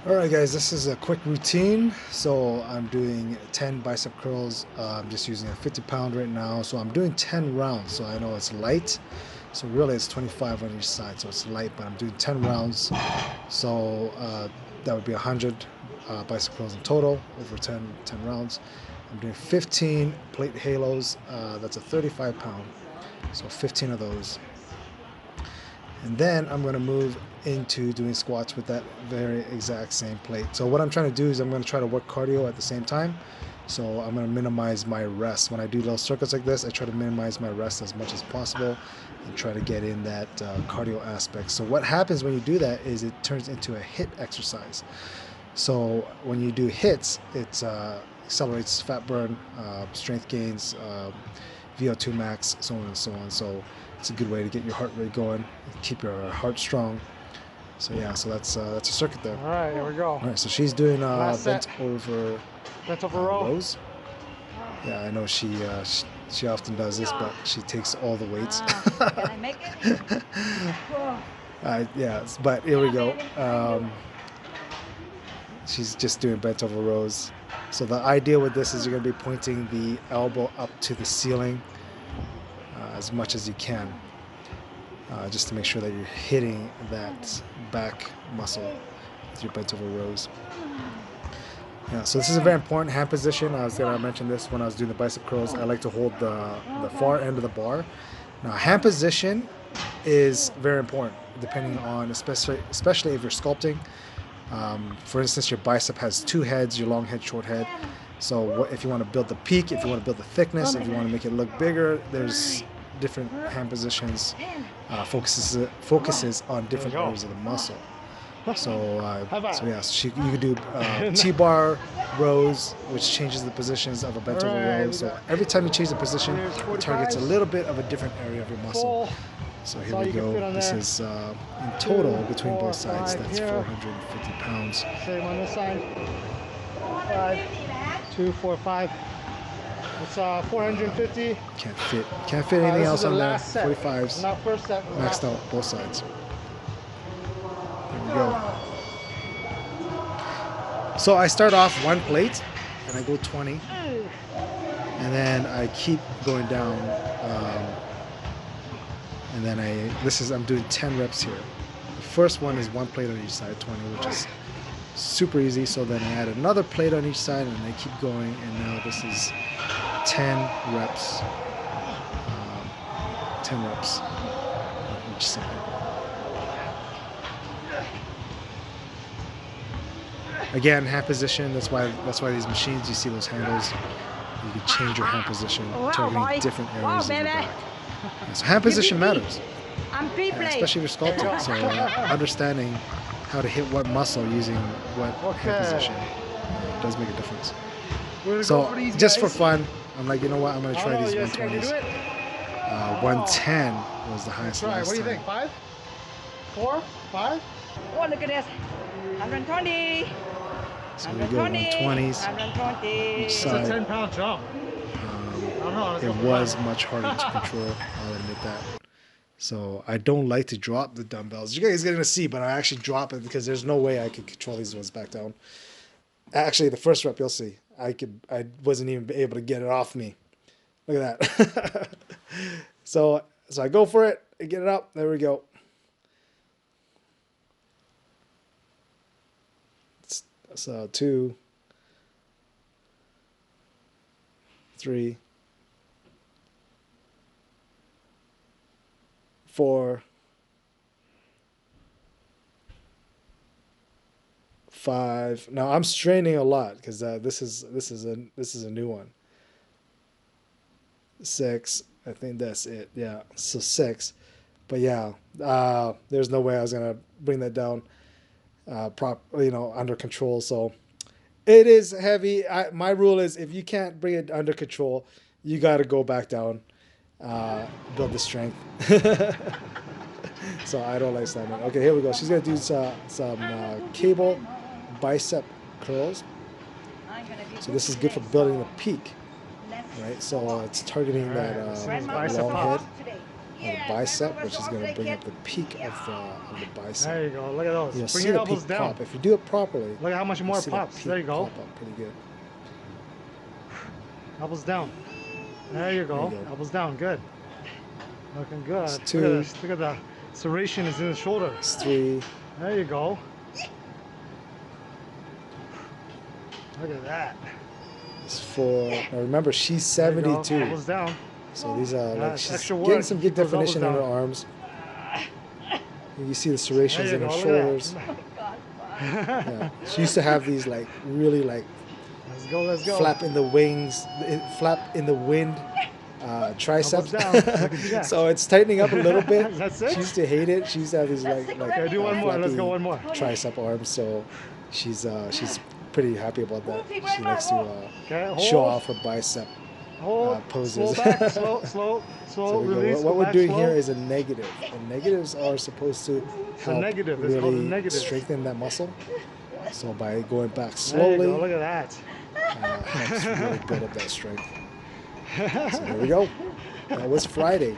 Alright guys, this is a quick routine. So I'm doing 10 bicep curls. I'm just using a 50-pound right now. So I'm doing 10 rounds. So I know it's light. So really it's 25 on each side. So it's light, but I'm doing 10 rounds. So that would be 100 bicep curls in total over 10 rounds. I'm doing 15 plate halos. That's a 35-pound. So 15 of those. And then I'm going to move into doing squats with that very exact same plate. So what I'm trying to do is I'm going to try to work cardio at the same time. So I'm going to minimize my rest. When I do little circuits like this, I try to minimize my rest as much as possible and try to get in that cardio aspect. So what happens when you do that is it turns into a HIIT exercise. So when you do HIITs, it accelerates fat burn, strength gains, VO2 max, so on and so on. So it's a good way to get your heart rate going, keep your heart strong. So yeah, so that's a circuit there. All right, here we go. All right, so she's doing bent over rows. Yeah, I know she often does this, but she takes all the weights. Can I make it? Yeah, but here we go. She's just doing bent over rows. So the idea with this is you're going to be pointing the elbow up to the ceiling as much as you can, just to make sure that you're hitting that back muscle with your bent over rows. Yeah, so this is a very important hand position. I was going to mention this when I was doing the bicep curls. I like to hold the far end of the bar. Now, hand position is very important, depending on, especially if you're sculpting. For instance, your bicep has two heads, your long head, short head. So if you want to build the peak, if you want to build the thickness, if you want to make it look bigger, there's different hand positions, focuses on different areas of the muscle. So yeah, so you could do T-bar rows, which changes the positions of a bent over row. So every time you change the position, it targets a little bit of a different area of your muscle. So here we go. This is in total between both sides. That's 450 pounds. Same on this side. 5, 2, 4, 5. It's 450. Can't fit anything else on there. 45s. Not first set. Maxed out both sides. There we go. So I start off one plate and I go 20, and then I keep going down. And then I'm doing 10 reps here. The first one is one plate on each side, 20, which is super easy. So then I add another plate on each side and I keep going. And now this is 10 reps. 10 reps on each side. Again, hand position. That's why these machines, you see those handles. You can change your hand position, targeting different areas of your back. So hand position matters, especially if you're sculpting. So understanding how to hit what muscle using what hand position does make a difference. So just for fun, I'm like, you know what? I'm going to try these 120s. 110 was the highest last What do you think? 5? 4? 5? Oh, look at this. 120. So we go 120s. 120. Each side. It's a 10-pound jump. It was much harder to control, I'll admit that. So I don't like to drop the dumbbells. You guys are going to see, but I actually drop it because there's no way I could control these ones back down. Actually, the first rep, you'll see. I wasn't even able to get it off me. Look at that. So I go for it. I get it up. There we go. So 2, 3, 4, 5. Now I'm straining a lot because this is a new one. 6. I think that's it. Yeah. So 6. But yeah, there's no way I was gonna bring that down under control. So it is heavy. My rule is if you can't bring it under control, you got to go back down. Build the strength. So I don't like slamming. Okay, here we go. She's gonna do some cable bicep curls. So this is good for building the peak, right? So it's targeting that long head. on the bicep, which is going to bring up the peak of the bicep. There you go. Look at those. You'll Bring see your the elbows peak down. pop. If you do it properly, Look at how much you'll more see that pops. peak There you go. pop up pretty good. Elbows down. There you go. There you go. Elbows down. Good. Looking good. It's Look at 2. this. Look at the serration is in the shoulder. It's 3. There you go. Look at that. It's 4. Now remember, she's There you go. 72. Elbows down. So these are like That's she's extra getting work. some Keep good those elbows definition in her down. arms. You see the serrations There you in her go. Look shoulders. at Yeah. She used to have these like really like that. Let's go. Let's go. flap in the wings, flap in the wind triceps. Elbows down. Looking jacked. So it's tightening up a little bit. That's it? She used to hate it. She used to have these like Okay, do one more. Let's go one more. tricep arms. So she's pretty happy about that. She likes to Okay, hold. show off her bicep Hold. poses. Slow back. Slow. Slow. So Slow. we go. Release. What go we're back doing slow. here is a negative. And negatives are supposed to It's a help negative. It's called a really negative. strengthen that muscle. So by going back There you slowly, go. Look at that. helps really build up that strength. So there we go. That was Friday.